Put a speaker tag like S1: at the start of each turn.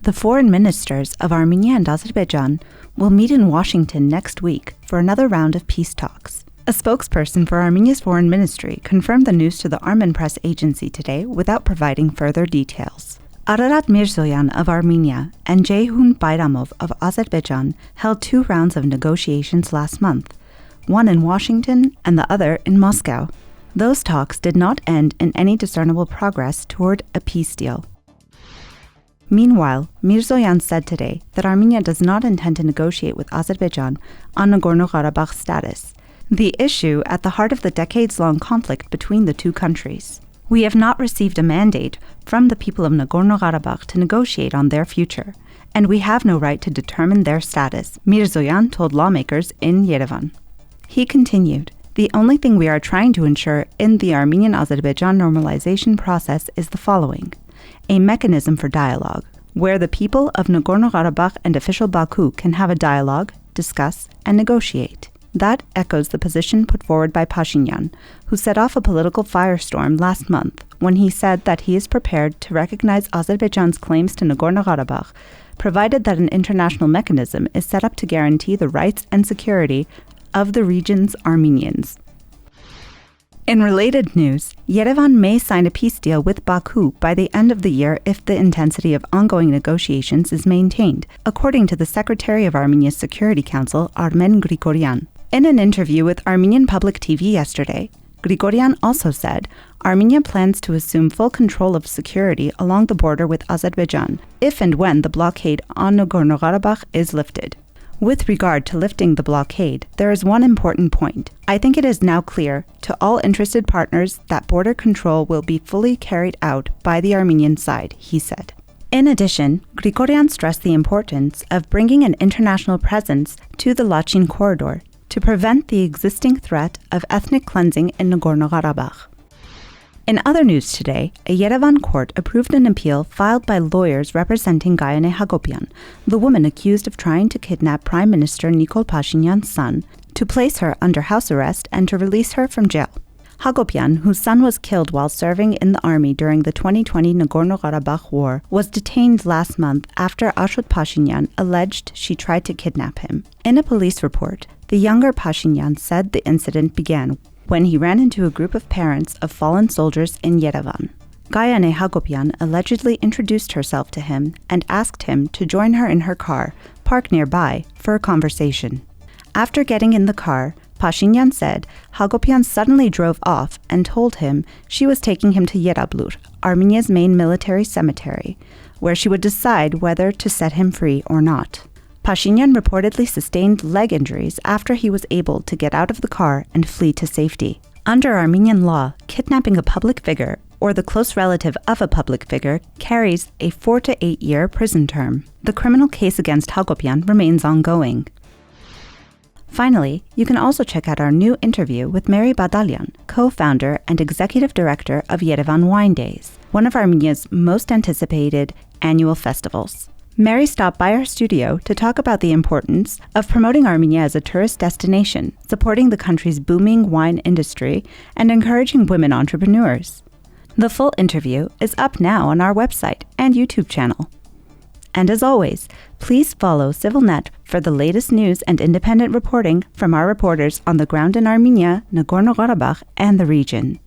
S1: The foreign ministers of Armenia and Azerbaijan will meet in Washington next week for another round of peace talks. A spokesperson for Armenia's foreign ministry confirmed the news to the Armen press agency today without providing further details. Ararat Mirzoyan of Armenia and Ceyhun Bayramov of Azerbaijan held 2 rounds of negotiations last month, one in Washington and the other in Moscow. Those talks did not end in any discernible progress toward a peace deal. Meanwhile, Mirzoyan said today that Armenia does not intend to negotiate with Azerbaijan on Nagorno-Karabakh status, the issue at the heart of the decades-long conflict between the two countries. We have not received a mandate from the people of Nagorno-Karabakh to negotiate on their future, and we have no right to determine their status, Mirzoyan told lawmakers in Yerevan. He continued, "The only thing we are trying to ensure in the Armenian-Azerbaijan normalization process is the following: a mechanism for dialogue, where the people of Nagorno-Karabakh and official Baku can have a dialogue, discuss, and negotiate." That echoes the position put forward by Pashinyan, who set off a political firestorm last month when he said that he is prepared to recognize Azerbaijan's claims to Nagorno-Karabakh, provided that an international mechanism is set up to guarantee the rights and security of the region's Armenians. In related news, Yerevan may sign a peace deal with Baku by the end of the year if the intensity of ongoing negotiations is maintained, according to the Secretary of Armenia's Security Council, Armen Grigoryan. In an interview with Armenian Public TV yesterday, Grigoryan also said Armenia plans to assume full control of security along the border with Azerbaijan if and when the blockade on Nagorno-Karabakh is lifted. With regard to lifting the blockade, there is one important point. I think it is now clear to all interested partners that border control will be fully carried out by the Armenian side, he said. In addition, Grigoryan stressed the importance of bringing an international presence to the Lachin corridor to prevent the existing threat of ethnic cleansing in Nagorno-Karabakh. In other news today, a Yerevan court approved an appeal filed by lawyers representing Gayane Hakobyan, the woman accused of trying to kidnap Prime Minister Nikol Pashinyan's son, to place her under house arrest and to release her from jail. Hakobyan, whose son was killed while serving in the army during the 2020 Nagorno-Karabakh war, was detained last month after Ashot Pashinyan alleged she tried to kidnap him. In a police report, the younger Pashinyan said the incident began when he ran into a group of parents of fallen soldiers in Yerevan. Gayane Hakobyan allegedly introduced herself to him and asked him to join her in her car, parked nearby, for a conversation. After getting in the car, Pashinyan said Hakobyan suddenly drove off and told him she was taking him to Yerablur, Armenia's main military cemetery, where she would decide whether to set him free or not. Pashinyan reportedly sustained leg injuries after he was able to get out of the car and flee to safety. Under Armenian law, kidnapping a public figure or the close relative of a public figure carries a 4 to 8 year prison term. The criminal case against Hakobyan remains ongoing. Finally, you can also check out our new interview with Mary Badalyan, co-founder and executive director of Yerevan Wine Days, one of Armenia's most anticipated annual festivals. Mary stopped by our studio to talk about the importance of promoting Armenia as a tourist destination, supporting the country's booming wine industry, and encouraging women entrepreneurs. The full interview is up now on our website and YouTube channel. And as always, please follow ＳիվիլՆեթ for the latest news and independent reporting from our reporters on the ground in Armenia, Nagorno-Karabakh, and the region.